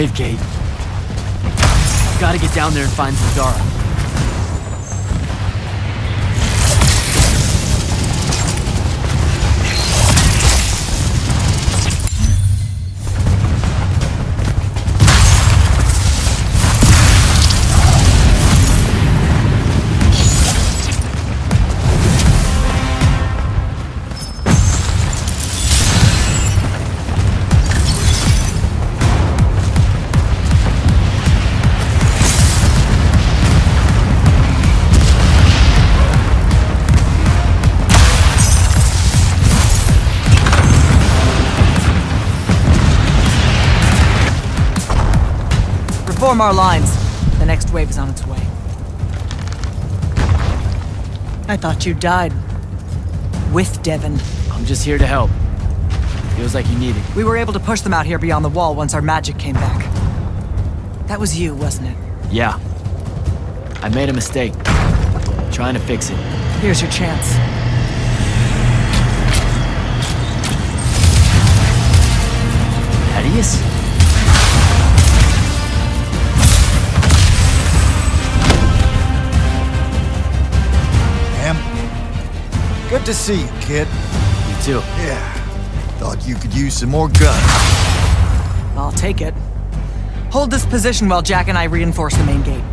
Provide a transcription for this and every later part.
wave gate. Gotta get down there and find Zagara. Form our lines. The next wave is on its way. I thought you died. With Devon. I'm just here to help. Feels like you need it. We were able to push them out here beyond the wall once our magic came back. That was you, wasn't it? Yeah. I made a mistake. Trying to fix it. Here's your chance. Thaddeus? Good to see you, kid. You too. Yeah. Thought you could use some more guns. I'll take it. Hold this position while Jack and I reinforce the main gate.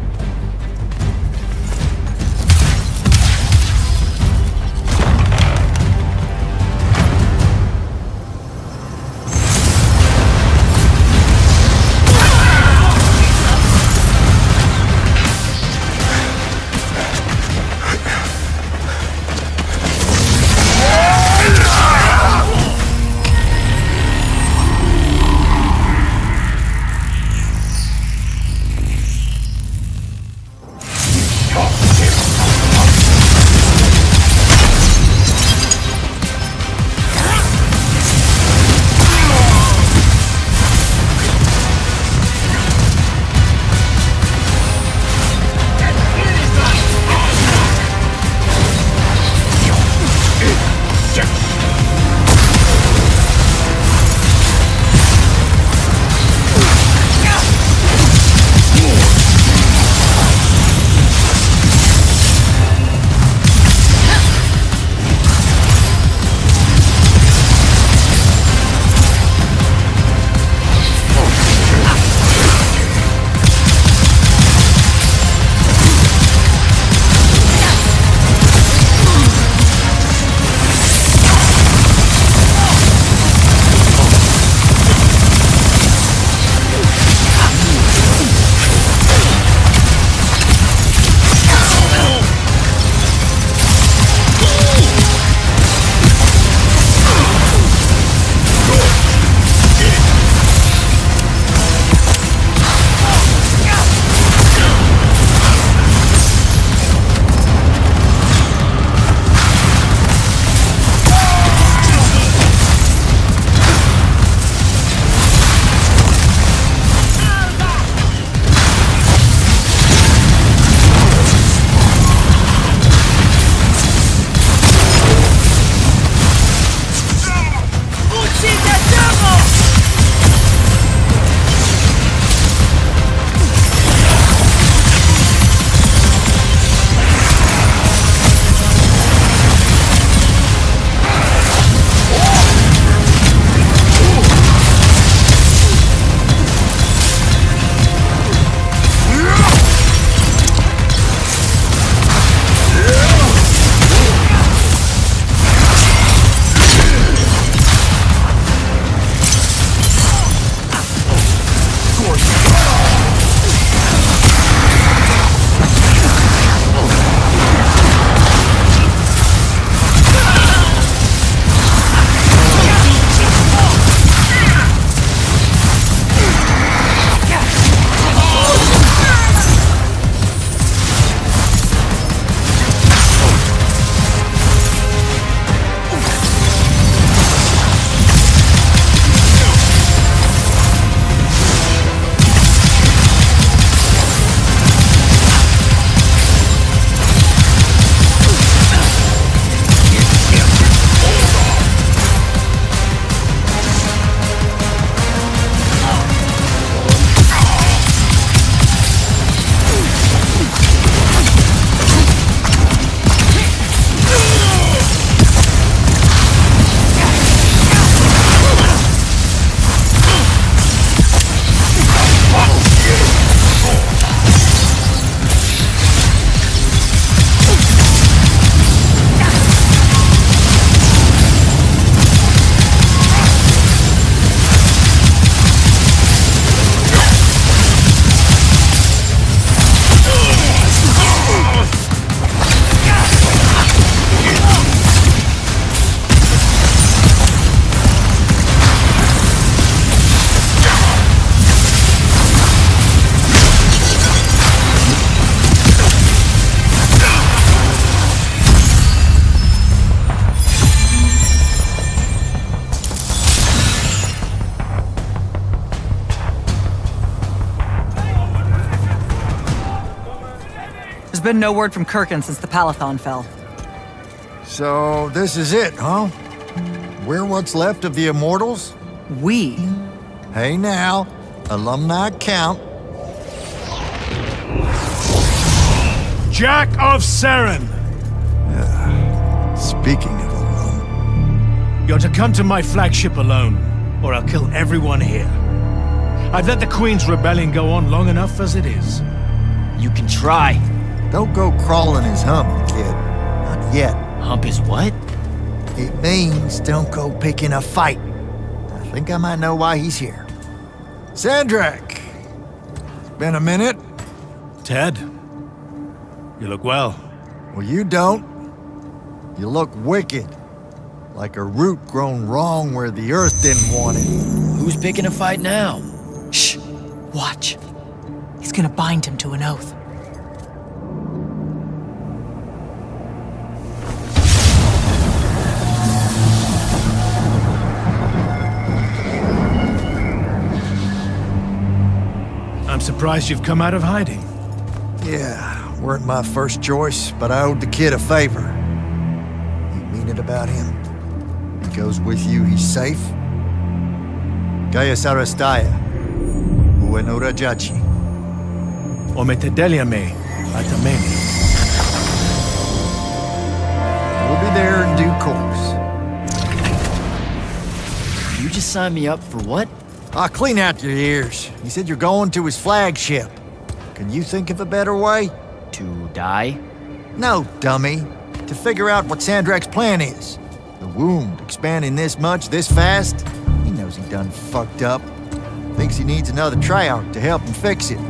There's been no word from Kirkin since the Palathon fell. So, this is it, huh? We're what's left of the Immortals? We? Hey now, alumni count. Jack of Saren! Speaking of alum, You're to come to my flagship alone, or I'll kill everyone here. I've let the Queen's rebellion go on long enough as it is. You can try. don't go crawling his hump, kid. Not yet. Hump is what? It means don't go picking a fight. I think I might know why he's here. Sandrak! It's been a minute. Ted, you look well. Well, you don't. You look wicked. Like a root grown wrong where the earth didn't want it. Who's picking a fight now? Shh! Watch. He's gonna bind him to an oath. I'm surprised you've come out of hiding. Yeah, weren't my first choice, but I owed the kid a favor. You mean it about him? He goes with you, he's safe? Gaya Sarastaya, Ueno Rajachi. Ometedeliame, Atameni. We'll be there in due course. You just signed me up for what? I'll clean out your ears. He said you're going to his flagship. Can you think of a better way? To die? No, dummy. To figure out what Sandrak's plan is. The wound expanding this much, this fast? He knows he done fucked up. Thinks he needs another tryout to help him fix it.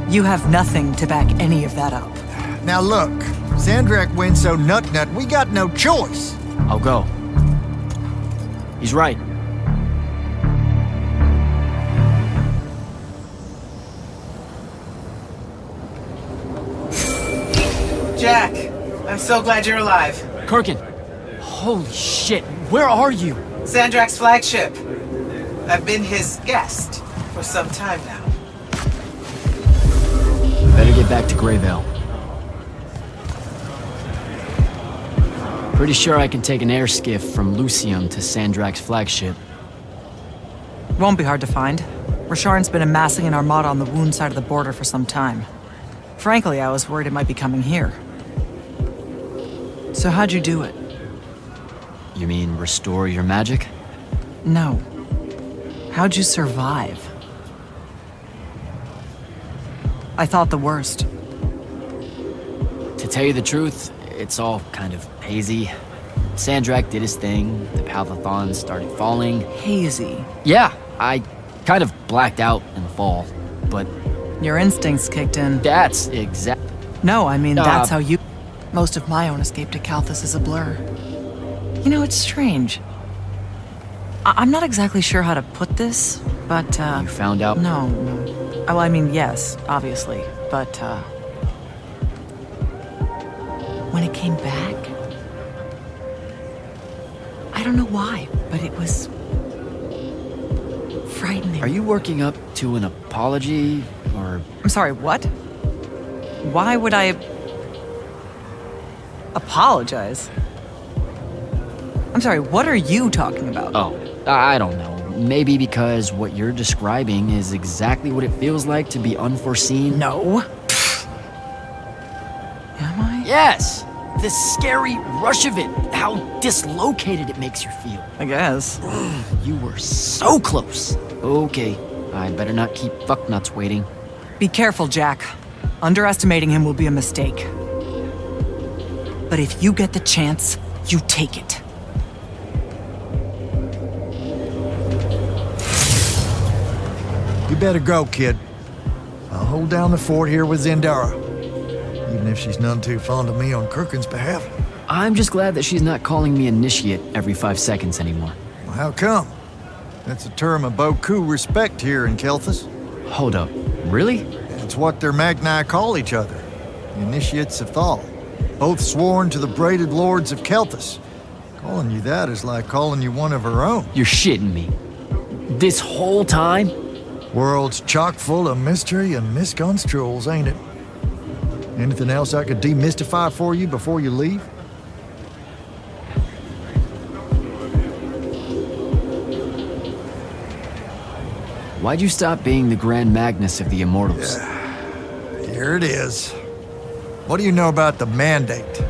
You have nothing to back any of that up. Now look, Sandrak wins so nut-nut, we got no choice. I'll go. He's right. Jack, I'm so glad you're alive. Kirkin! Holy shit, where are you? Sandrak's flagship. I've been his guest for some time now. Better get back to Greyvale. Pretty sure I can take an air skiff from Lucium to Sandrak's flagship. Won't be hard to find. Rasharn's been amassing an armada on the Wound side of the border for some time. Frankly, I was worried it might be coming here. So how'd you do it? You mean restore your magic? No. How'd you survive? I thought the worst. To tell you the truth, it's all kind of hazy. Sandrak did his thing, the Palathon started falling. Hazy. Yeah, I kind of blacked out in the fall, but Your instincts kicked in. that's exact. No, I mean, that's how you... Most of my own escape to Kalthus is a blur. You know, it's strange. I'm not exactly sure how to put this, but, You found out? No. Well, I mean, yes, obviously, but, when it came back... I don't know why, but it was... frightening. Are you working up to an apology, or... I'm sorry, what? Why would I... apologize? I'm sorry, what are you talking about? Oh, I don't know. Maybe because what you're describing is exactly what it feels like to be unforeseen? No. Am I? Yes! The scary rush of it, how dislocated it makes you feel. I guess. You were so close. Okay, I better not keep fucknuts waiting. Be careful, Jack. Underestimating him will be a mistake. But if you get the chance, you take it. You better go, kid. I'll hold down the fort here with Zendara. Even if she's none too fond of me on Kirkin's behalf. I'm just glad that she's not calling me initiate every 5 seconds anymore. Well, how come? That's a term of beaucoup respect here in Kalthus. Hold up, really? It's what their Magni call each other. The Initiates of Thal. Both sworn to the braided lords of Kalthus. Calling you that is like calling you one of her own. You're shitting me. This whole time? World's chock full of mystery and misconstruals, ain't it? Anything else I could demystify for you before you leave? Why'd you stop being the Grand Magnus of the Immortals? Here it is. What do you know about the Mandate?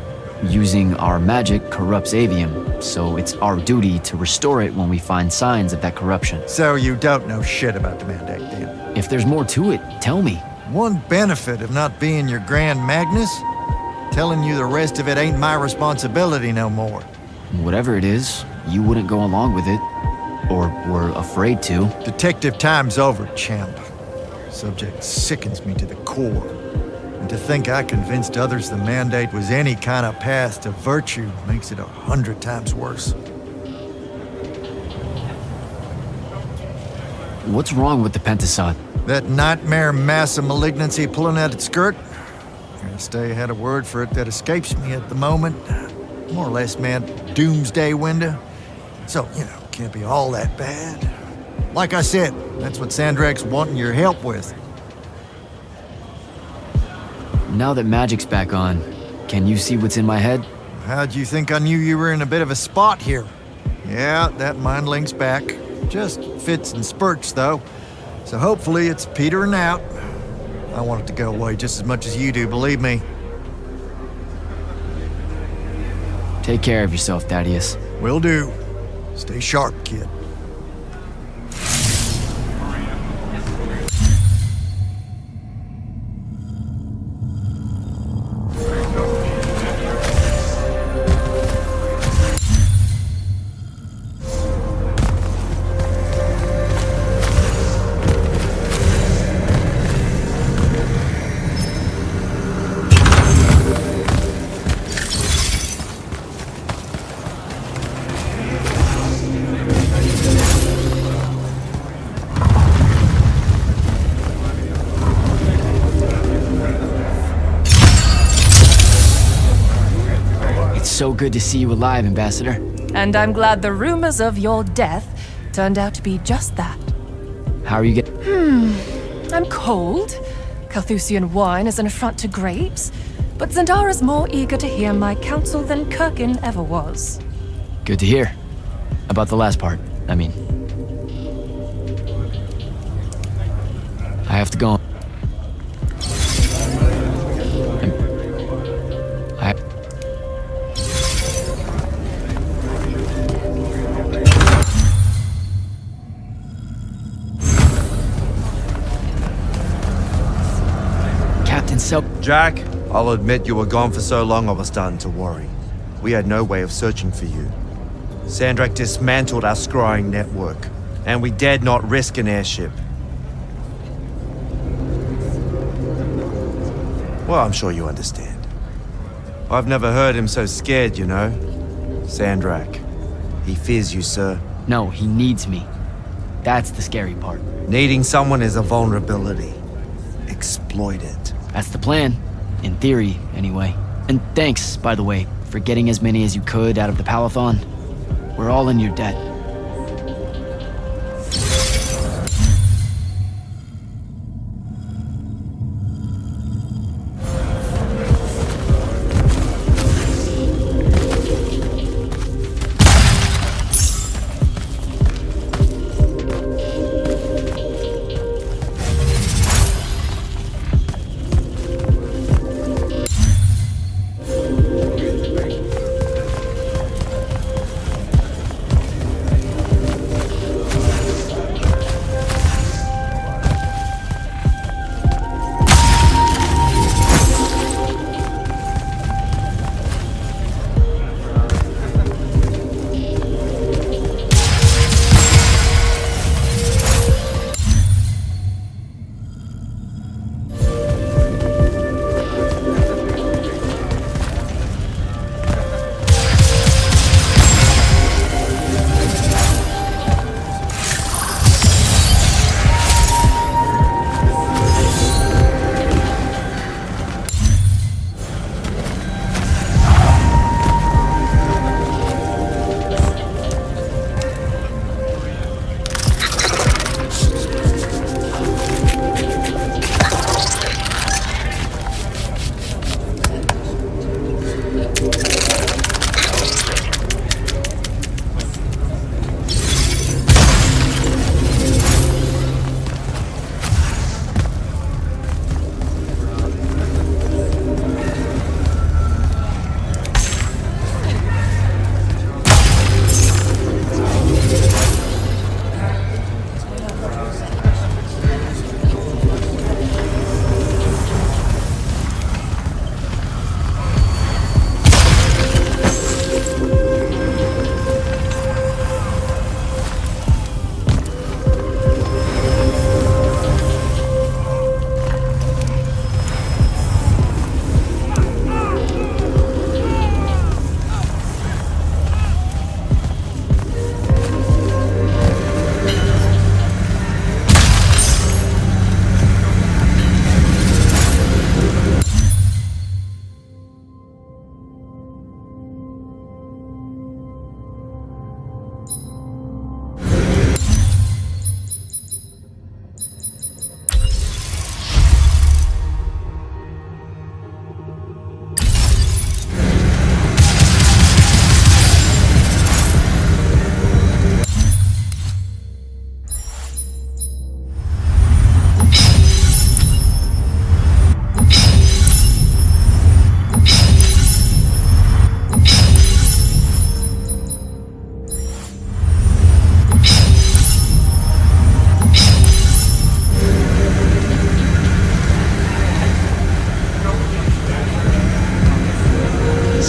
Using our magic corrupts Aveum, so it's our duty to restore it when we find signs of that corruption. So you don't know shit about the Mandate, then? If there's more to it, tell me. One benefit of not being your Grand Magnus? Telling you the rest of it ain't my responsibility no more. Whatever it is, you wouldn't go along with it. Or were afraid to. Detective time's over, champ. Subject sickens me to the core. And to think I convinced others the Mandate was any kind of path to virtue makes it 100 times worse. What's wrong with the Pentasod? That nightmare mass of malignancy pulling at its skirt? Gonna stay ahead of word for it that escapes me at the moment. More or less, man, doomsday window. So, can't be all that bad. Like I said, that's what Sandrak's wanting your help with. Now that magic's back on, can you see what's in my head? How'd you think I knew you were in a bit of a spot here? Yeah, that mind links back. Just fits and spurts, though. So hopefully it's petering out. I want it to go away just as much as you do, believe me. Take care of yourself, Thaddeus. Will do. Stay sharp, kid. So good to see you alive, Ambassador. And I'm glad the rumors of your death turned out to be just that. How are you getting? I'm cold. Carthusian wine is an affront to grapes. But Zendara's more eager to hear my counsel than Kirkin ever was. Good to hear. About the last part, I mean. I have to go. Jack, I'll admit you were gone for so long I was starting to worry. We had no way of searching for you. Sandrak dismantled our scrying network, and we dared not risk an airship. Well, I'm sure you understand. I've never heard him so scared, you know. Sandrak, he fears you, sir. No, he needs me. That's the scary part. Needing someone is a vulnerability. Exploit it. That's the plan. In theory, anyway. And thanks, by the way, for getting as many as you could out of the Palathon. We're all in your debt.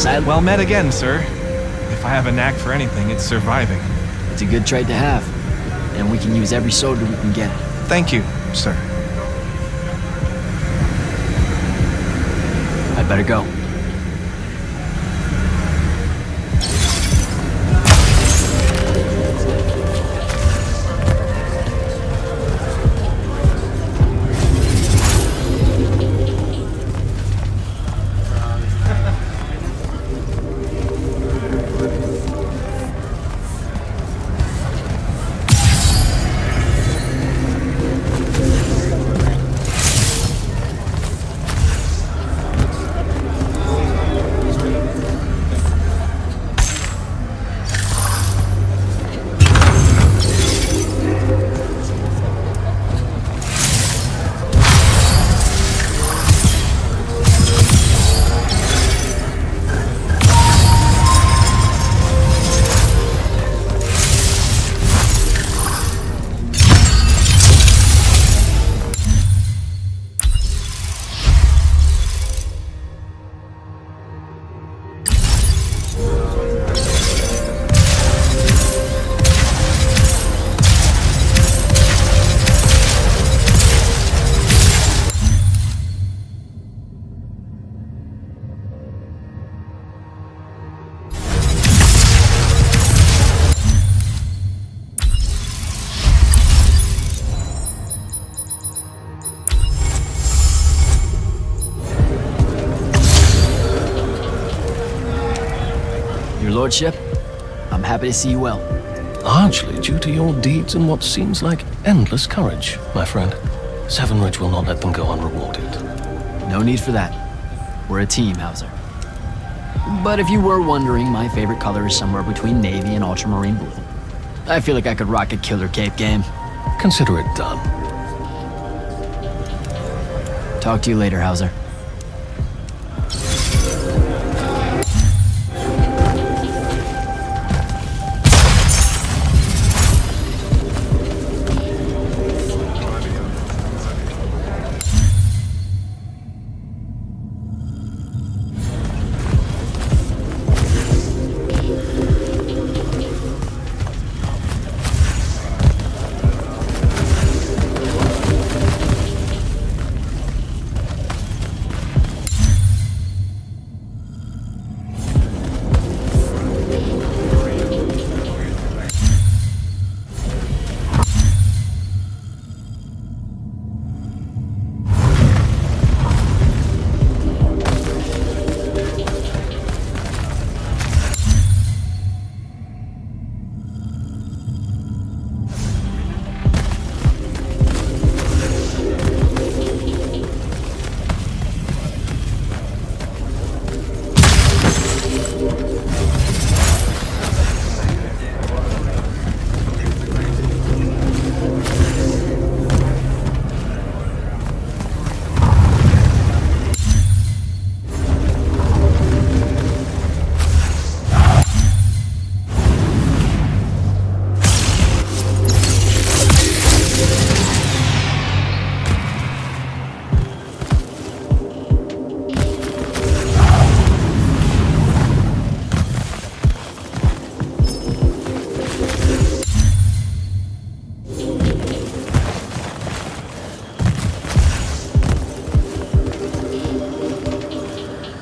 Well met again, sir. If I have a knack for anything, it's surviving. It's a good trait to have. And we can use every soldier we can get. Thank you, sir. I'd better go. Your lordship, I'm happy to see you well. Largely due to your deeds and what seems like endless courage, my friend. Seven Ridge will not let them go unrewarded. No need for that. We're a team, Hauser. But if you were wondering, my favorite color is somewhere between navy and ultramarine blue. I feel like I could rock a killer cape game. Consider it done. Talk to you later, Hauser.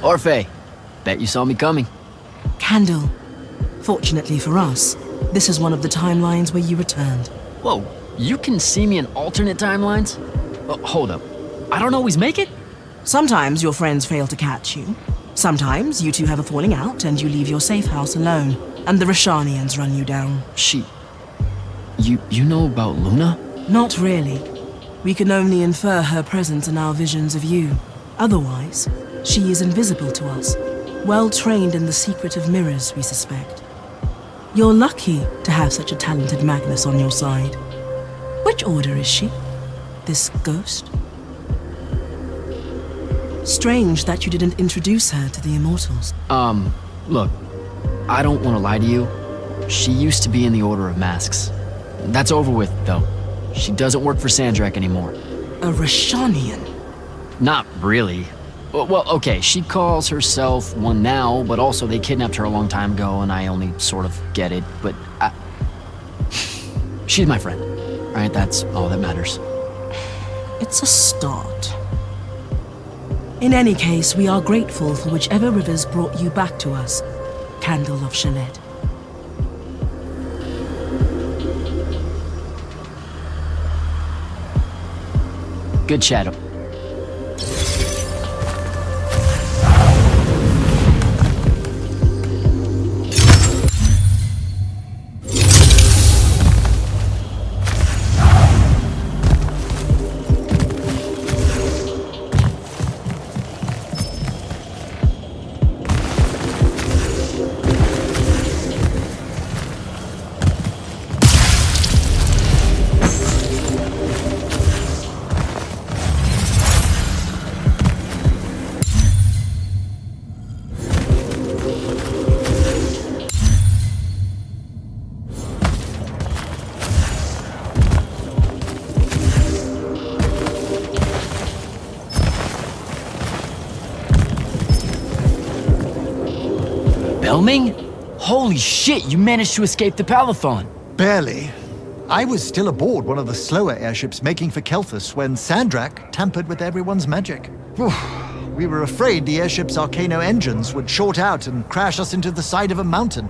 Orphe, bet you saw me coming. Candle. Fortunately for us, this is one of the timelines where you returned. Whoa, you can see me in alternate timelines? Hold up, I don't always make it? Sometimes your friends fail to catch you. Sometimes you two have a falling out and you leave your safe house alone, and the Rashanians run you down. You know about Luna? Not really. We can only infer her presence in our visions of you. Otherwise, she is invisible to us. Well trained in the secret of mirrors, we suspect. You're lucky to have such a talented Magnus on your side. Which order is she? This ghost? Strange that you didn't introduce her to the Immortals. Look, I don't want to lie to you. She used to be in the Order of Masks. That's over with, though. She doesn't work for Sandrak anymore. A Rashanian? Not really. Well, okay, she calls herself one now, but also they kidnapped her a long time ago, and I only sort of get it, but she's my friend, right? That's all that matters. It's a start. In any case, we are grateful for whichever rivers brought you back to us, Candle of Shaled. Good chat. Belming? Holy shit, you managed to escape the Palathon. Barely. I was still aboard one of the slower airships making for Kelthus when Sandrak tampered with everyone's magic. We were afraid the airship's Arcano engines would short out and crash us into the side of a mountain.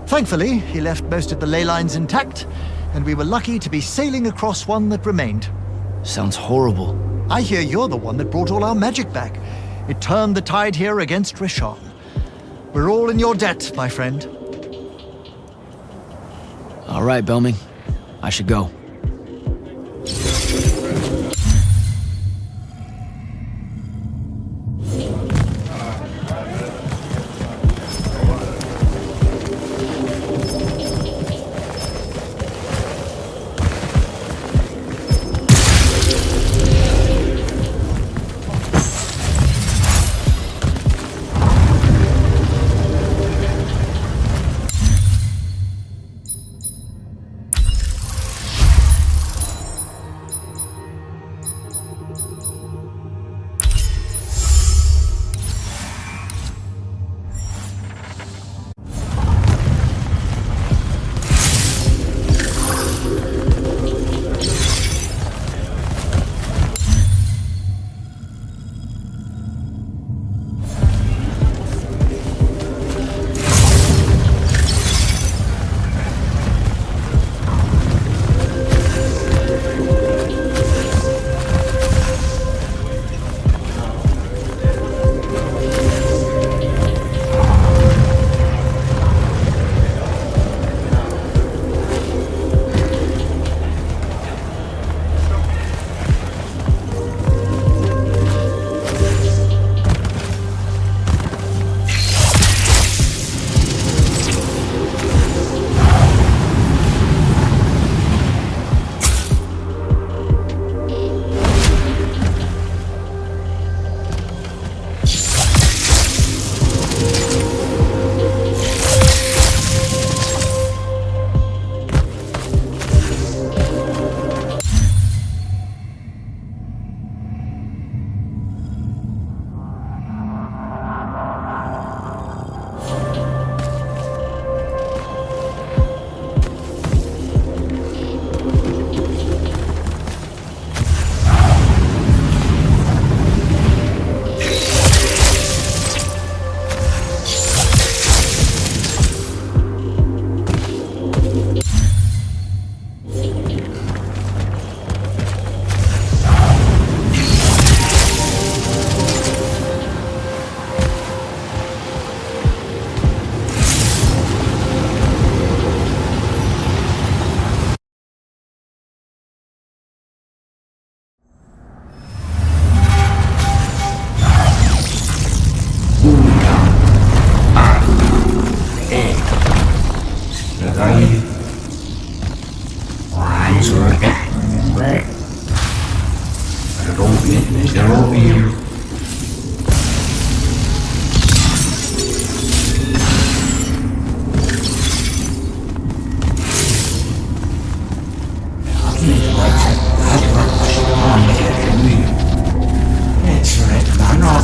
Thankfully, he left most of the ley lines intact, and we were lucky to be sailing across one that remained. Sounds horrible. I hear you're the one that brought all our magic back. It turned the tide here against Rishon. We're all in your debt, my friend. All right, Belming. I should go.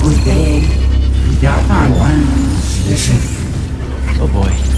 That was big. Y'all found one. Listen. Oh boy.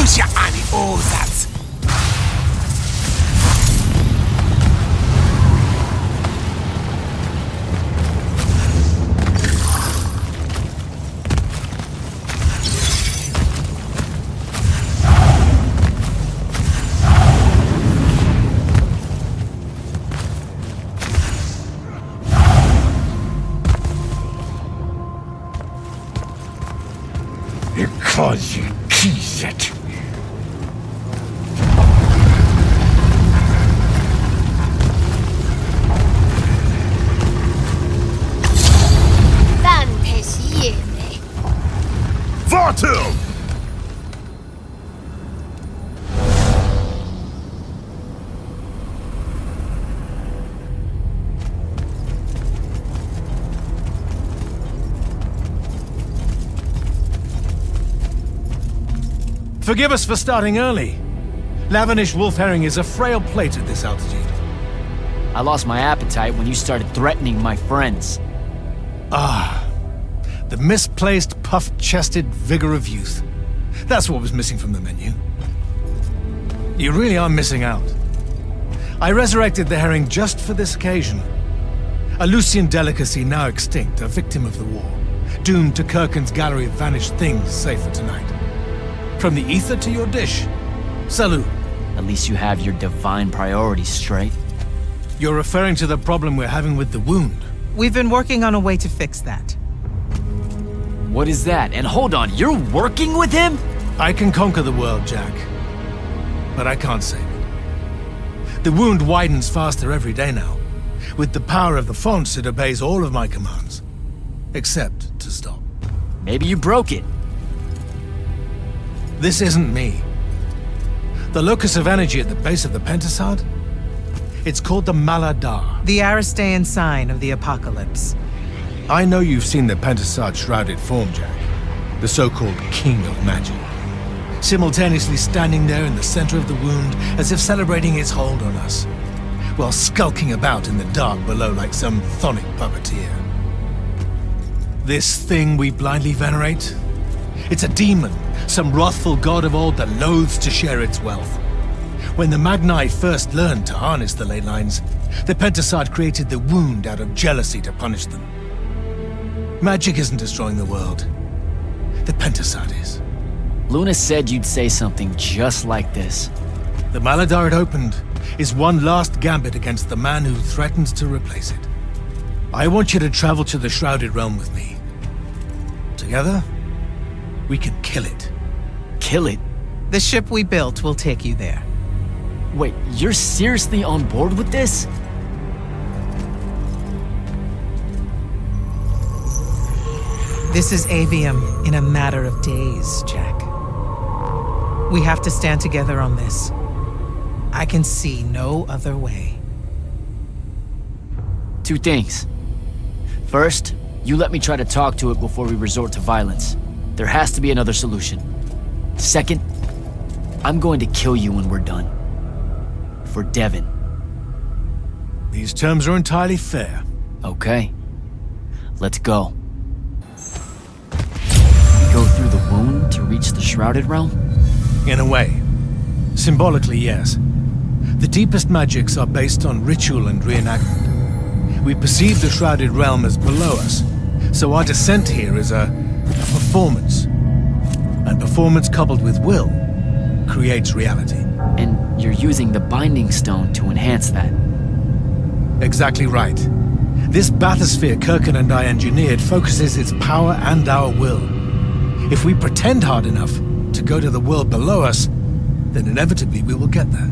Wünsch ja einen Vorsatz. Because you tease it. Warte! Forgive us for starting early. Lavinish wolf herring is a frail plate at this altitude. I lost my appetite when you started threatening my friends. Ah, the misplaced, puff-chested vigor of youth. That's what was missing from the menu. You really are missing out. I resurrected the herring just for this occasion. A Lucian delicacy now extinct, a victim of the war, doomed to Kirkin's gallery of vanished things, save for tonight. From the ether to your dish. Salute. At least you have your divine priorities straight. You're referring to the problem we're having with the wound. We've been working on a way to fix that. What is that? And hold on, you're working with him? I can conquer the world, Jack. But I can't save it. The wound widens faster every day now. With the power of the fonts, it obeys all of my commands. Except to stop. Maybe you broke it. This isn't me. The locus of energy at the base of the Pentasod? It's called the Maladar. The Aristean sign of the apocalypse. I know you've seen the Pentasod shrouded form, Jack. The so-called King of Magic. Simultaneously standing there in the center of the wound as if celebrating its hold on us, while skulking about in the dark below like some chthonic puppeteer. This thing we blindly venerate? It's a demon, some wrathful god of old that loathes to share its wealth. When the Magni first learned to harness the ley lines, the Pentasod created the wound out of jealousy to punish them. Magic isn't destroying the world. The Pentasod is. Luna said you'd say something just like this. The Maladar it opened is one last gambit against the man who threatens to replace it. I want you to travel to the Shrouded Realm with me. Together, we can kill it. Kill it? The ship we built will take you there. Wait, you're seriously on board with this? This is Aveum in a matter of days, Jack. We have to stand together on this. I can see no other way. Two things. First, you let me try to talk to it before we resort to violence. There has to be another solution. Second, I'm going to kill you when we're done. For Devon. These terms are entirely fair. Okay. Let's go. We go through the wound to reach the Shrouded Realm? In a way. Symbolically, yes. The deepest magics are based on ritual and reenactment. We perceive the Shrouded Realm as below us, so our descent here is a performance. And performance coupled with will creates reality. And you're using the Binding Stone to enhance that. Exactly right. This bathysphere Kirkin and I engineered focuses its power and our will. If we pretend hard enough to go to the world below us, then inevitably we will get there.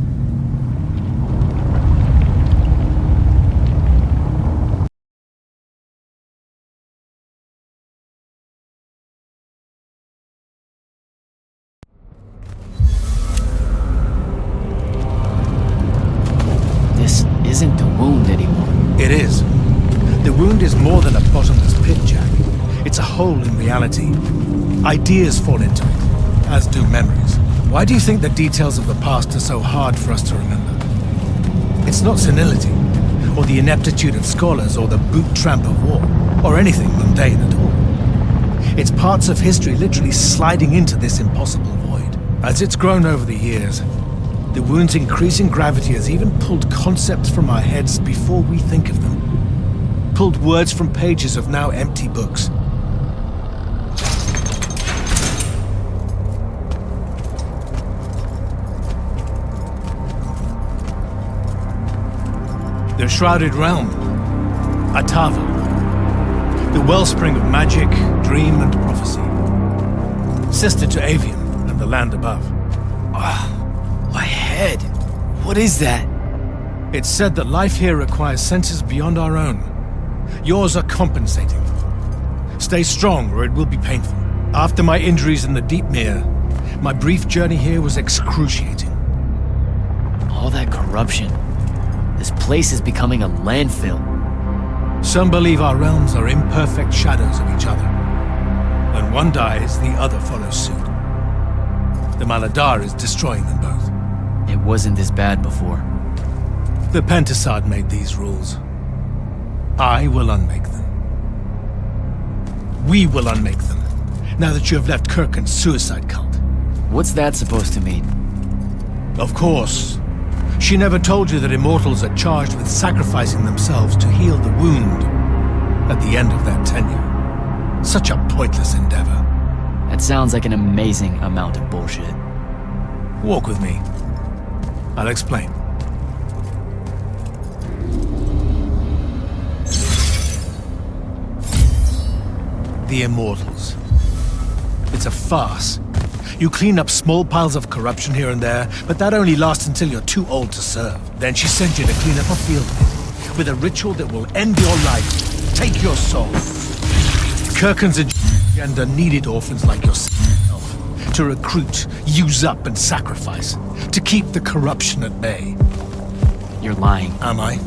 This isn't the wound anymore. It is. The wound is more than a bottomless pit, Jack. It's a hole in reality. Ideas fall into it, as do memories. Why do you think the details of the past are so hard for us to remember? It's not senility, or the ineptitude of scholars, or the boot tramp of war, or anything mundane at all. It's parts of history literally sliding into this impossible void. As it's grown over the years, the wound's increasing gravity has even pulled concepts from our heads before we think of them. Pulled words from pages of now empty books. The Shrouded Realm, Atava, the wellspring of magic, dream, and prophecy. Sister to Aveum and the land above. My head. What is that? It's said that life here requires senses beyond our own. Yours are compensating. Stay strong or it will be painful. After my injuries in the Deep Mere, my brief journey here was excruciating. All that corruption. This place is becoming a landfill. Some believe our realms are imperfect shadows of each other. When one dies, the other follows suit. The Maladar is destroying them both. It wasn't this bad before. The Pentasad made these rules. I will unmake them. We will unmake them, now that you have left Kirkin's suicide cult. What's that supposed to mean? Of course. She never told you that immortals are charged with sacrificing themselves to heal the wound at the end of their tenure. Such a pointless endeavor. That sounds like an amazing amount of bullshit. Walk with me. I'll explain. The Immortals. It's a farce. You clean up small piles of corruption here and there, but that only lasts until you're too old to serve. Then she sent you to clean up a field with a ritual that will end your life, take your soul. Kirkin's agenda needed orphans like yourself to recruit, use up, and sacrifice, to keep the corruption at bay. You're lying. Am I?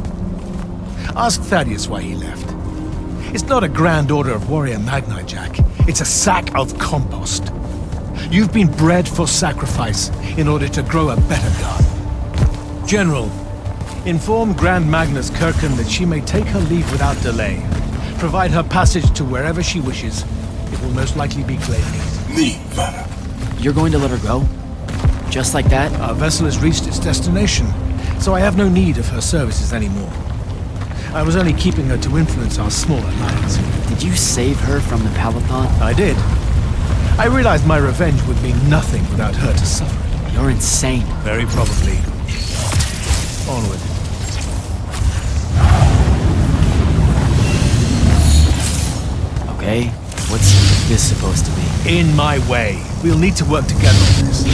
Ask Thaddeus why he left. It's not a grand order of warrior magni, Jack. It's a sack of compost. You've been bred for sacrifice in order to grow a better god. General, inform Grand Magnus Kirkin that she may take her leave without delay. Provide her passage to wherever she wishes. It will most likely be Gladegate. Leave, madam. You're going to let her go? Just like that? Our vessel has reached its destination, so I have no need of her services anymore. I was only keeping her to influence our small alliance. Did you save her from the Palathon? I did. I realized my revenge would mean nothing without her to suffer. You're insane. Very probably. Onward. Okay, what's this supposed to be? In my way. We'll need to work together on this.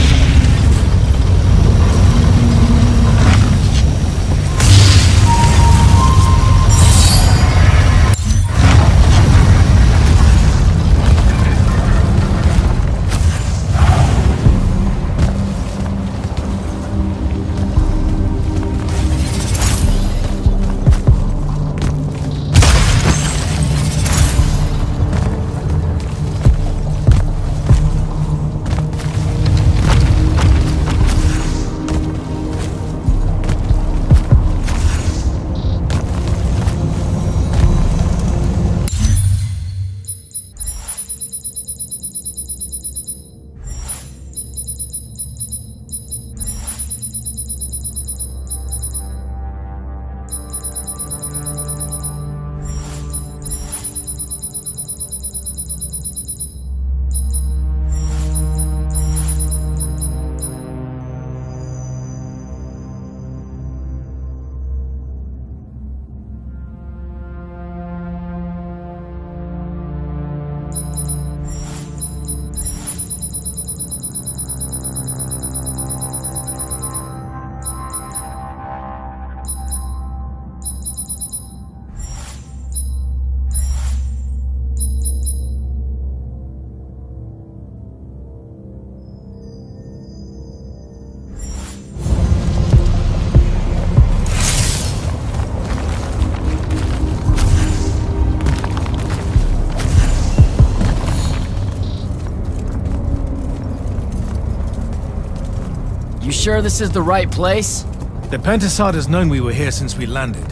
You sure this is the right place? The Pentasad has known we were here since we landed.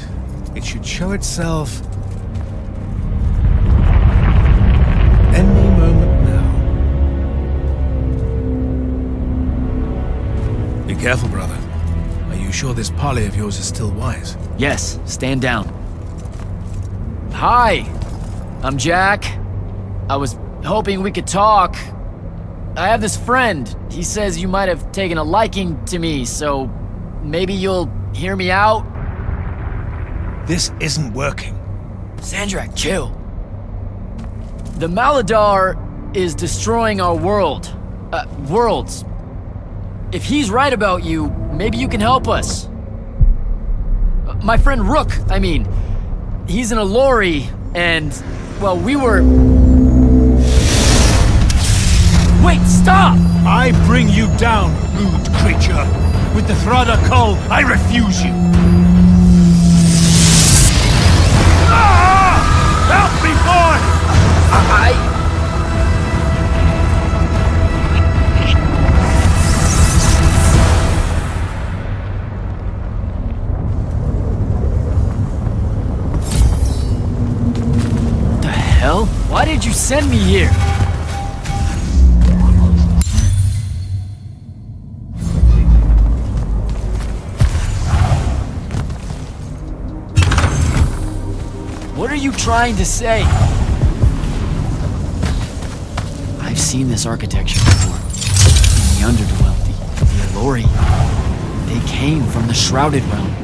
It should show itself any moment now. Be careful, brother. Are you sure this parley of yours is still wise? Yes, stand down. Hi, I'm Jack. I was hoping we could talk. I have this friend. He says you might have taken a liking to me, so maybe you'll hear me out? This isn't working. Sandrak, chill. The Maladar is destroying our world. Worlds. If he's right about you, maybe you can help us. My friend Rook, I mean. He's in a lorry, and, well, we were... Wait, stop! I bring you down, rude creature. With the Thrada Cull, I refuse you. Ah! Help me, boy! The hell? Why did you send me here? What are you trying to say? I've seen this architecture before. In the Underdwell, the Elori. They came from the Shrouded Realm.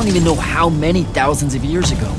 don't even know how many thousands of years ago.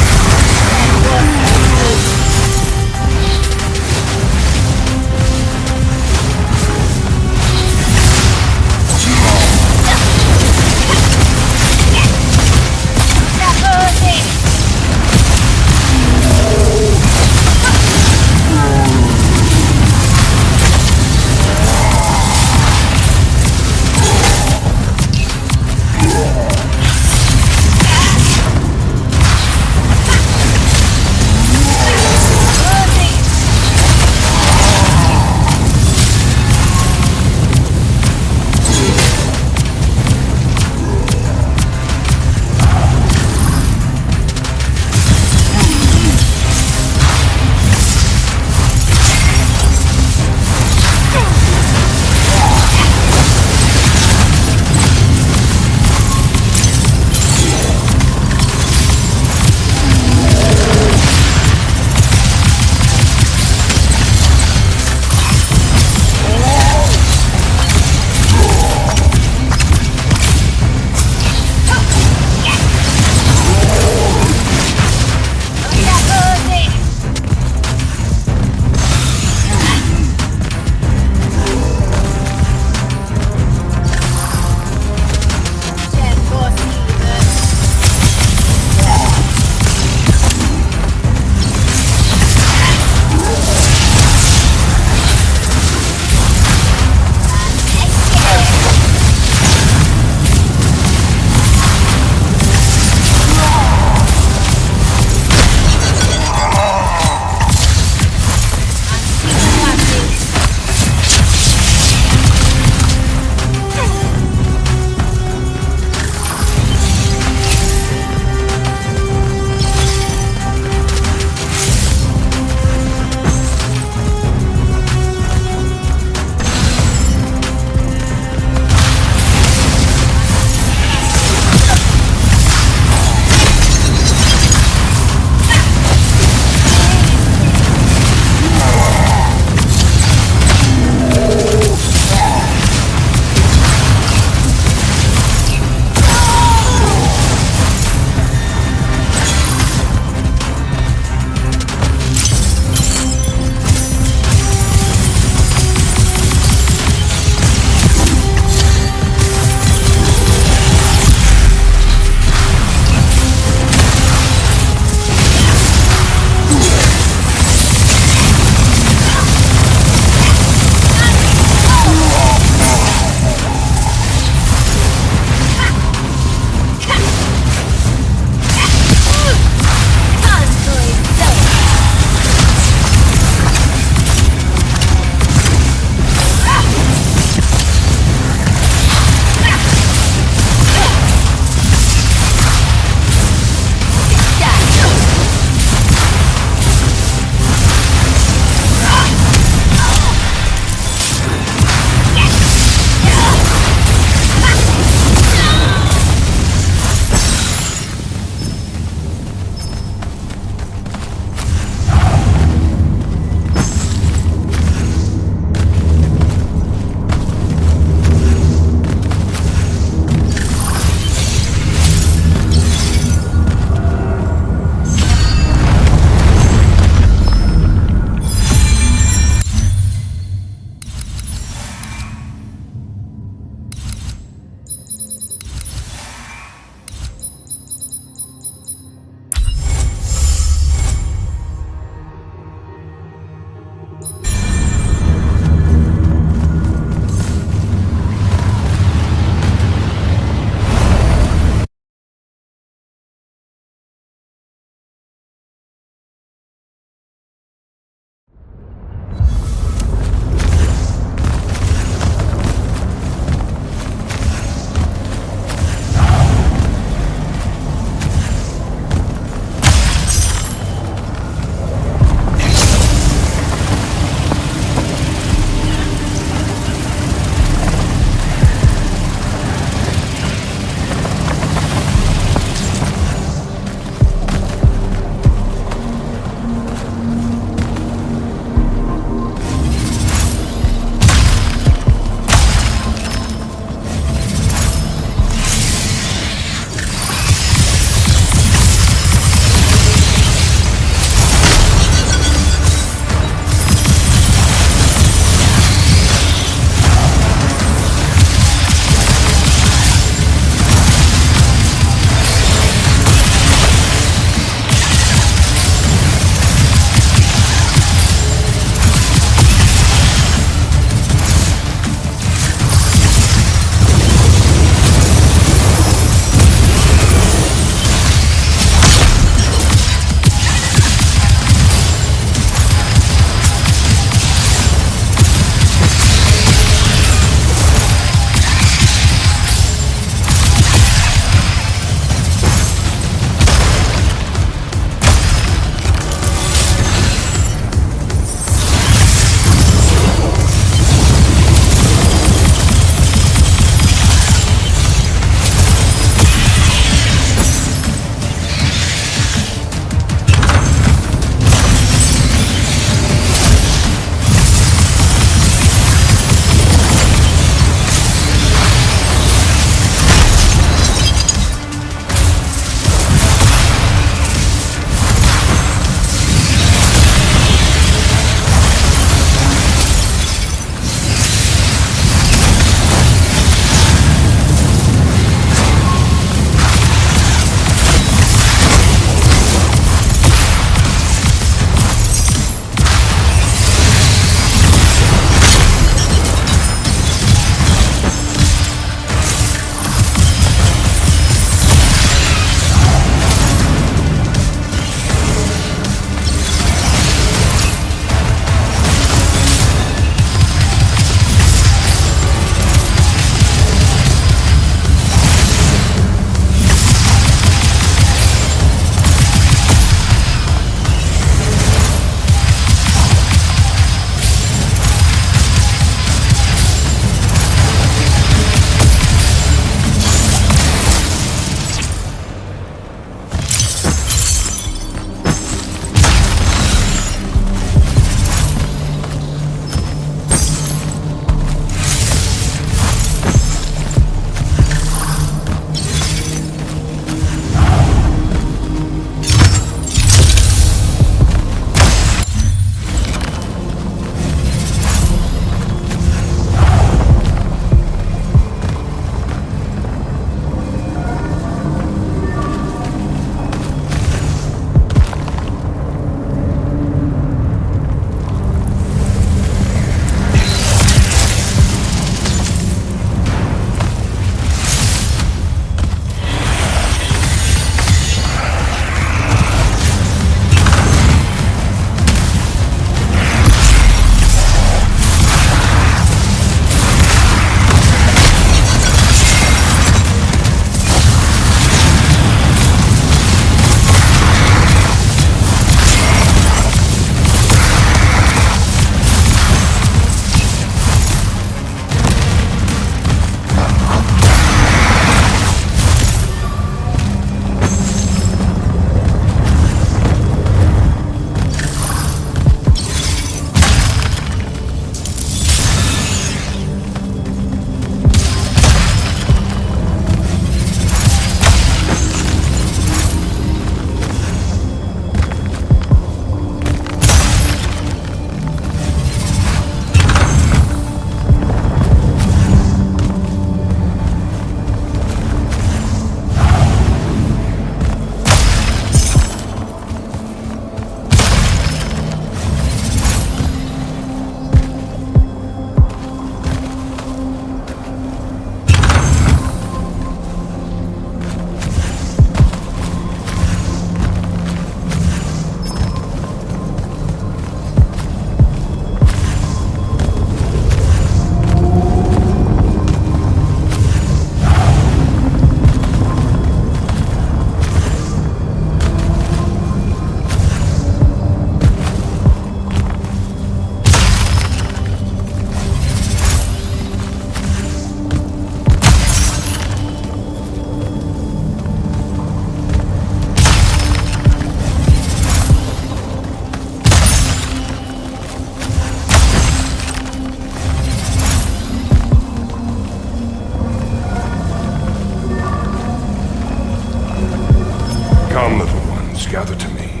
Come, little ones, gather to me.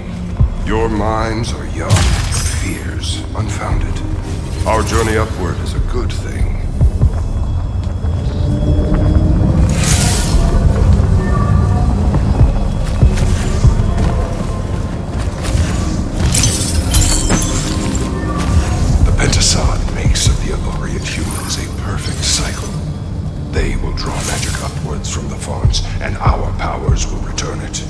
Your minds are young, fears unfounded. Our journey upward is a good thing. The Pentasod makes of the Elorian humans a perfect cycle. They will draw magic upwards from the fawns, and our powers will return it.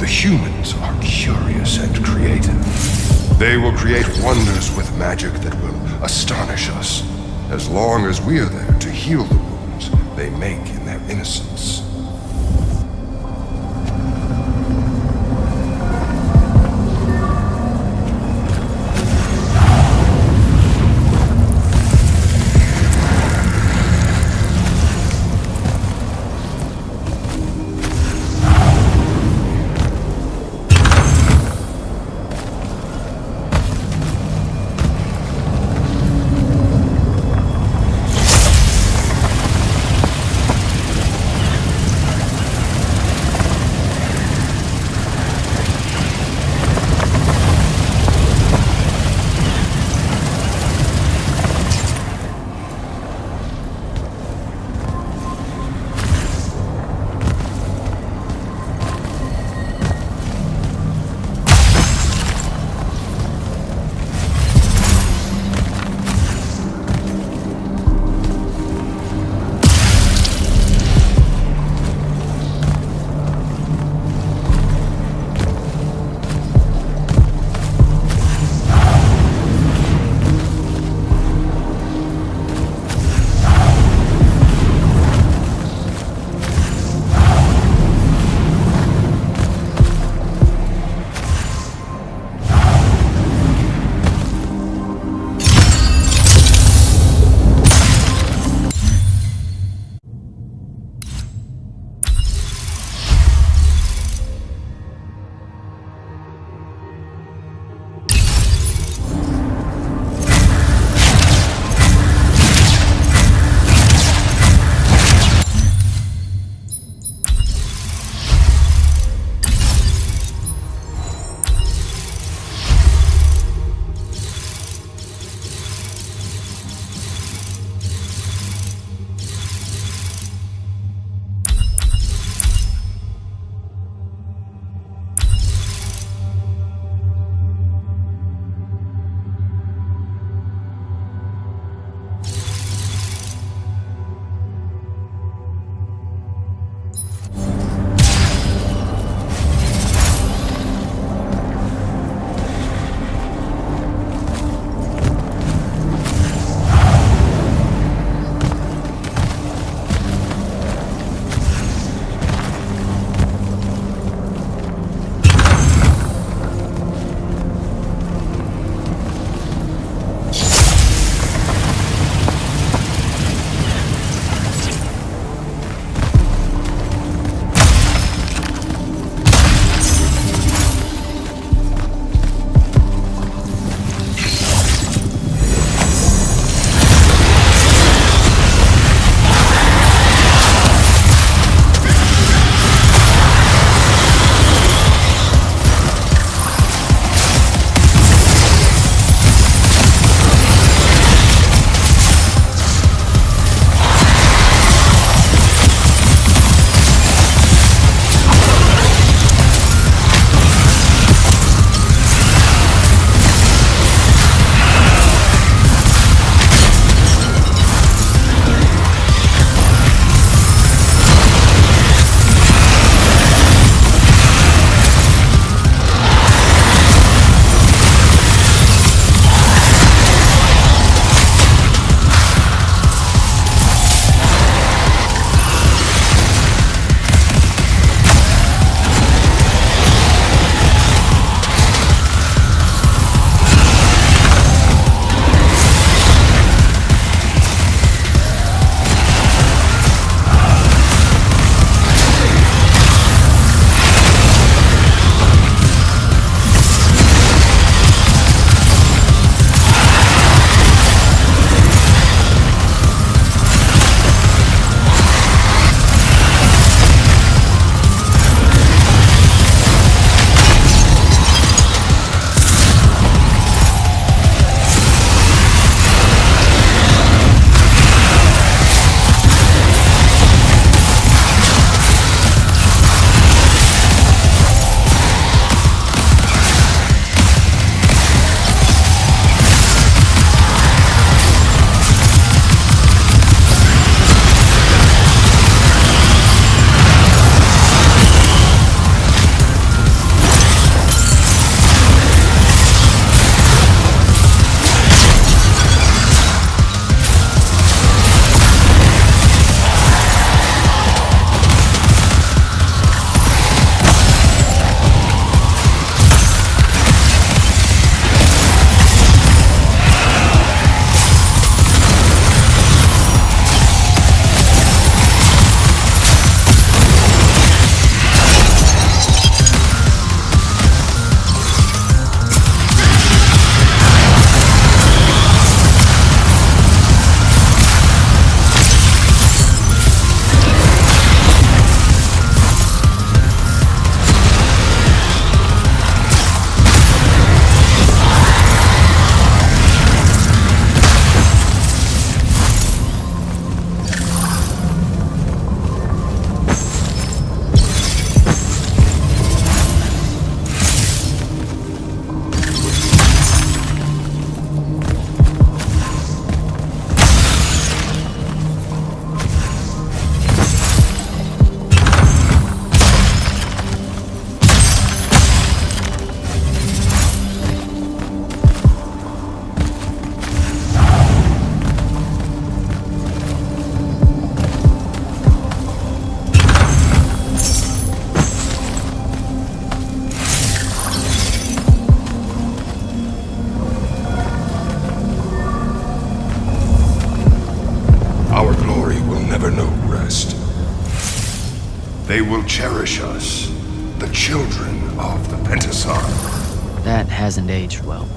Humans are curious and creative. They will create wonders with magic that will astonish us, as long as we are there to heal the wounds they make in their innocence. They will cherish us, the children of the Pentasar. That hasn't aged well.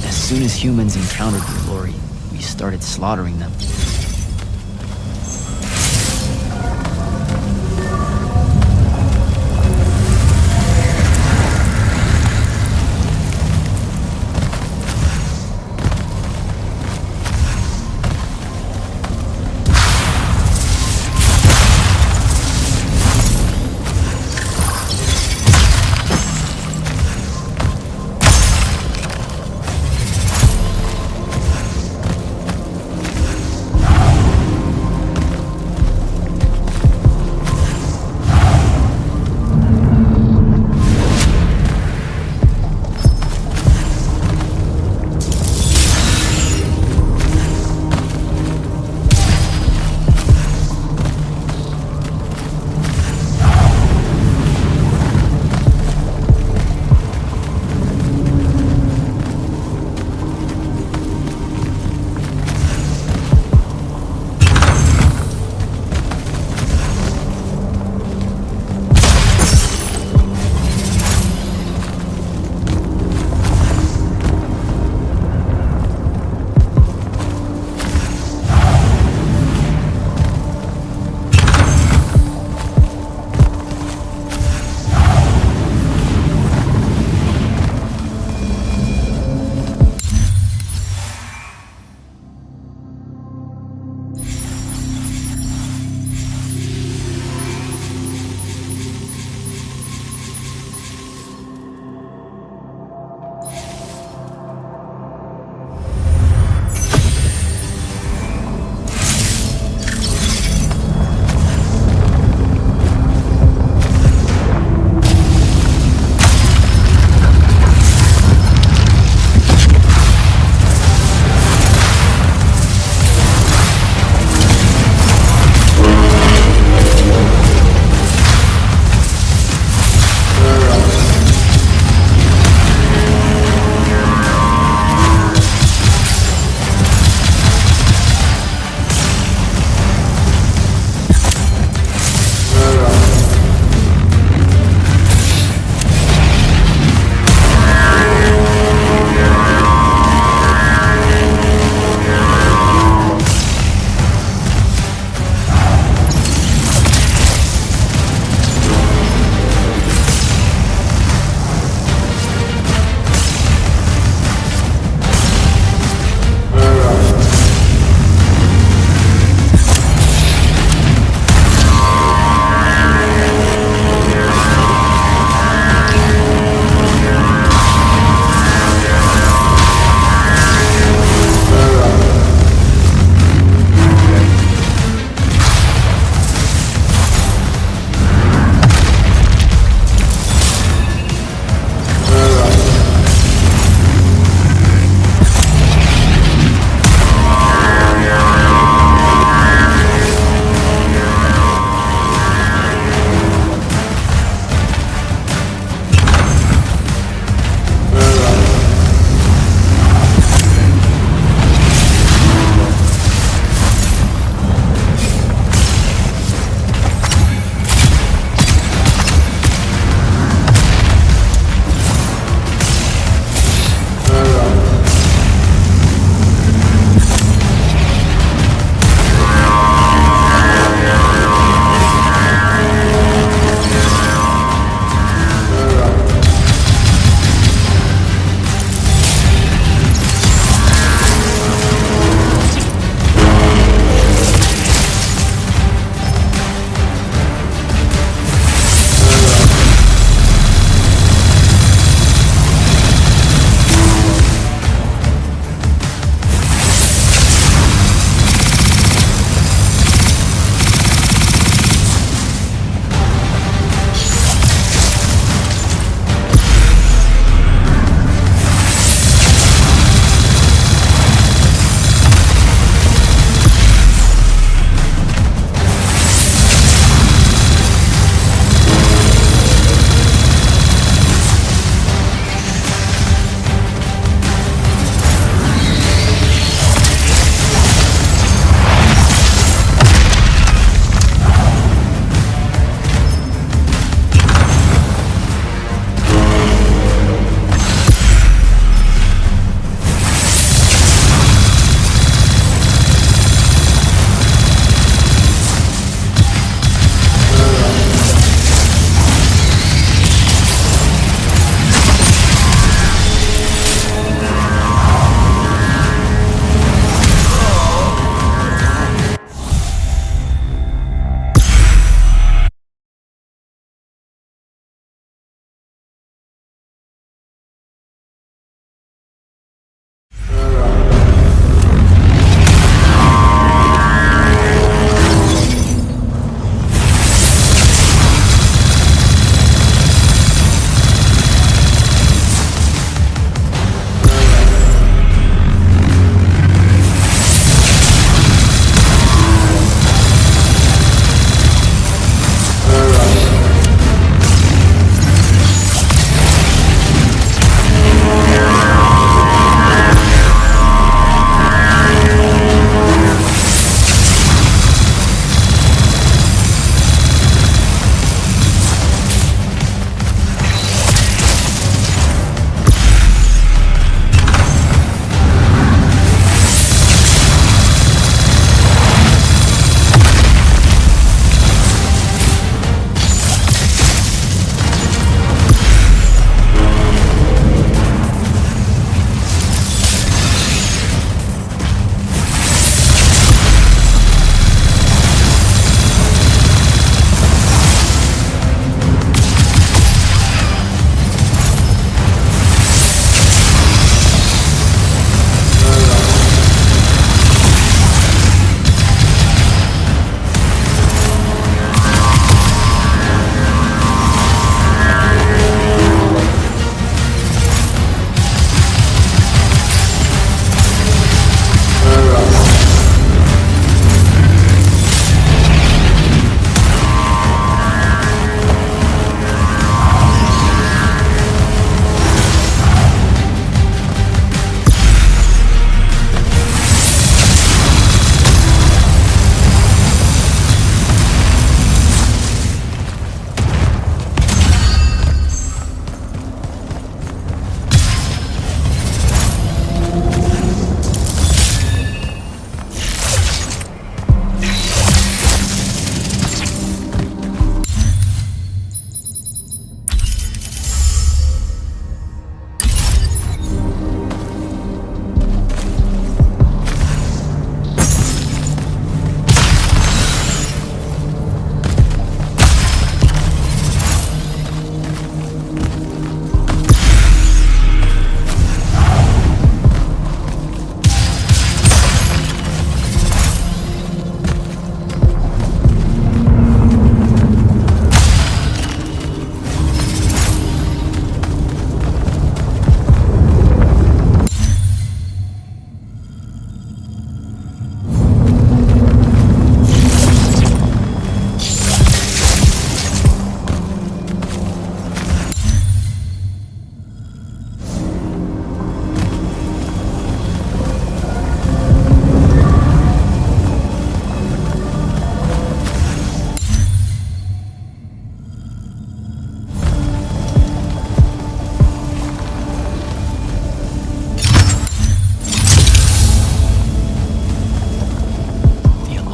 As soon as humans encountered the glory, we started slaughtering them.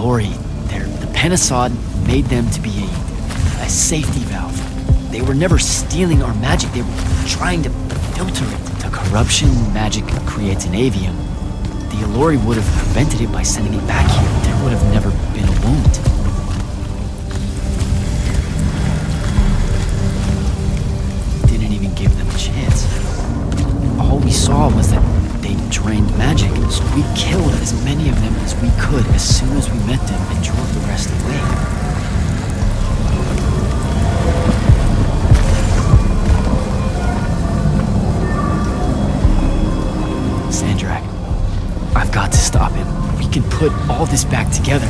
Elori, the Penasod made them to be a safety valve. They were never stealing our magic, they were trying to filter it. The corruption magic creates in Aveum. The Elori would have prevented it by sending it back here. There would have never been a wound. Didn't even give them a chance. All we saw was that they drained magic, so we killed as many of them as we could as soon as we met them and drove the rest away. Sandrak, I've got to stop him. We can put all this back together.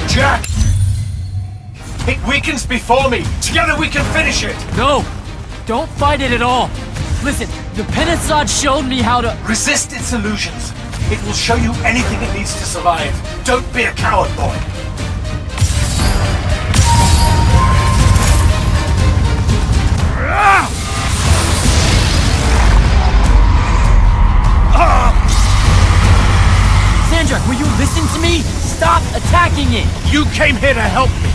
Jack! It weakens before me. Together we can finish it. No! Don't fight it at all! Listen, the Penasod showed me how to— Resist its illusions. It will show you anything it needs to survive. Don't be a coward, boy. Sandrak, will you listen to me? Stop attacking it! You came here to help me.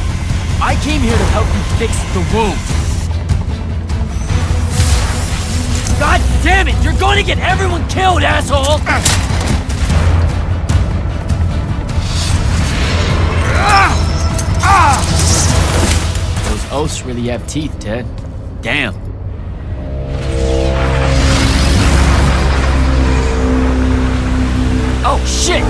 I came here to help you fix the wound. God damn it! You're going to get everyone killed, asshole! Those oaths really have teeth, Ted. Damn. Oh, shit!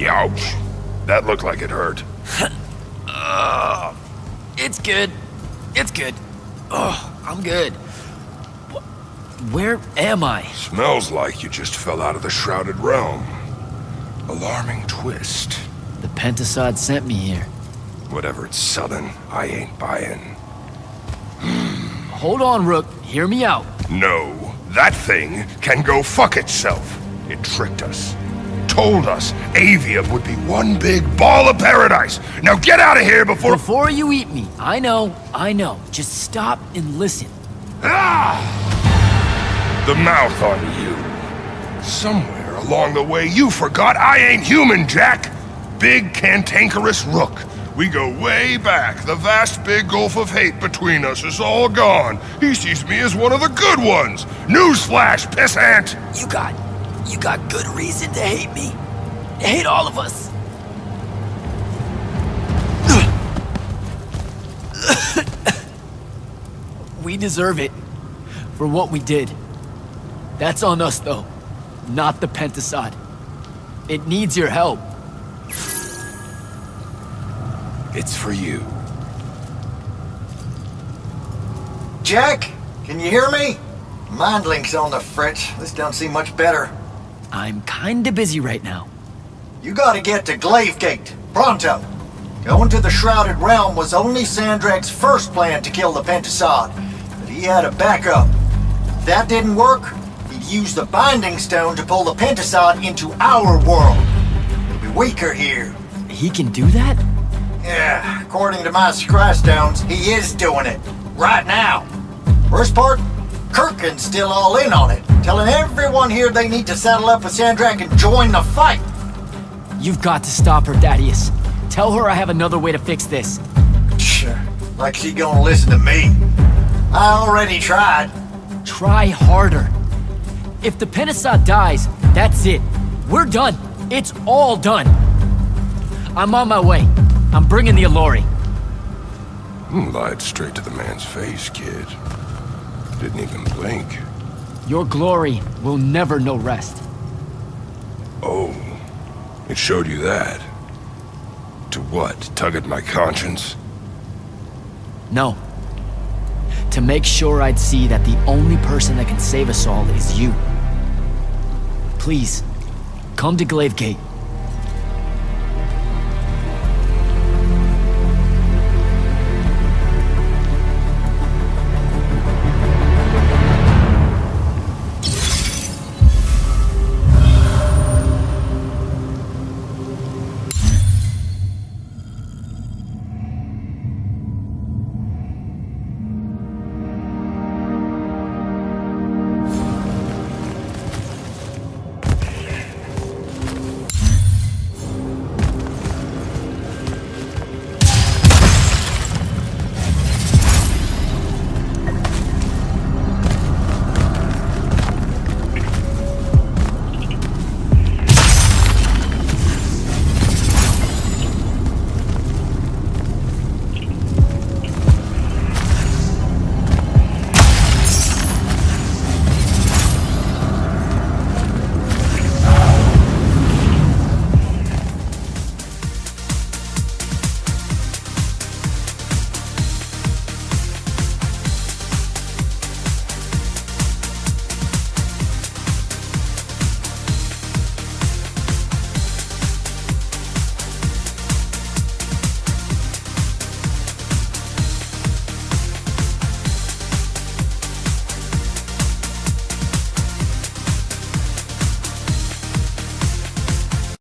Ouch. That looked like it hurt. It's good. It's good. Oh, I'm good. Where am I? Smells like you just fell out of the Shrouded Realm. Alarming twist. The Pentasod sent me here. Whatever it's selling, I ain't buying. Hold on, Rook. Hear me out. No, that thing can go fuck itself. It tricked us. Told us Aveum would be one big ball of paradise. Now get out of here before— Before you eat me. I know. Just stop and listen. Ah! The mouth on you. Somewhere along the way you forgot I ain't human, Jack. Big cantankerous Rook. We go way back. The vast big gulf of hate between us is all gone. He sees me as one of the good ones. Newsflash, pissant! You got good reason to hate me. Hate all of us. We deserve it for what we did. That's on us, though, not the Pentasod. It needs your help. It's for you. Jack, Can you hear me? Mind link's on the fritz. This don't seem much better. I'm kinda busy right now. You gotta get to Glavegate. Pronto. Going to the Shrouded Realm was only Sandrak's first plan to kill the Pentasod, but he had a backup. If that didn't work, he'd use the Binding Stone to pull the Pentasod into our world. He'll be weaker here. He can do that? Yeah, according to my Scry Stones, he is doing it. Right now. Worst part? Kirkin's still all in on it, telling everyone here they need to saddle up with Sandrak and join the fight. You've got to stop her, Thaddeus. Tell her I have another way to fix this. Sure. Like she gonna listen to me. I already tried. Try harder. If the Pentasod dies, that's it. We're done. It's all done. I'm on my way. I'm bringing the Allori. Lied straight to the man's face, kid. Didn't even blink. Your glory will never know rest. Oh, it showed you that. To what? Tug at my conscience? No. To make sure I'd see that the only person that can save us all is you. Please, come to Glavegate.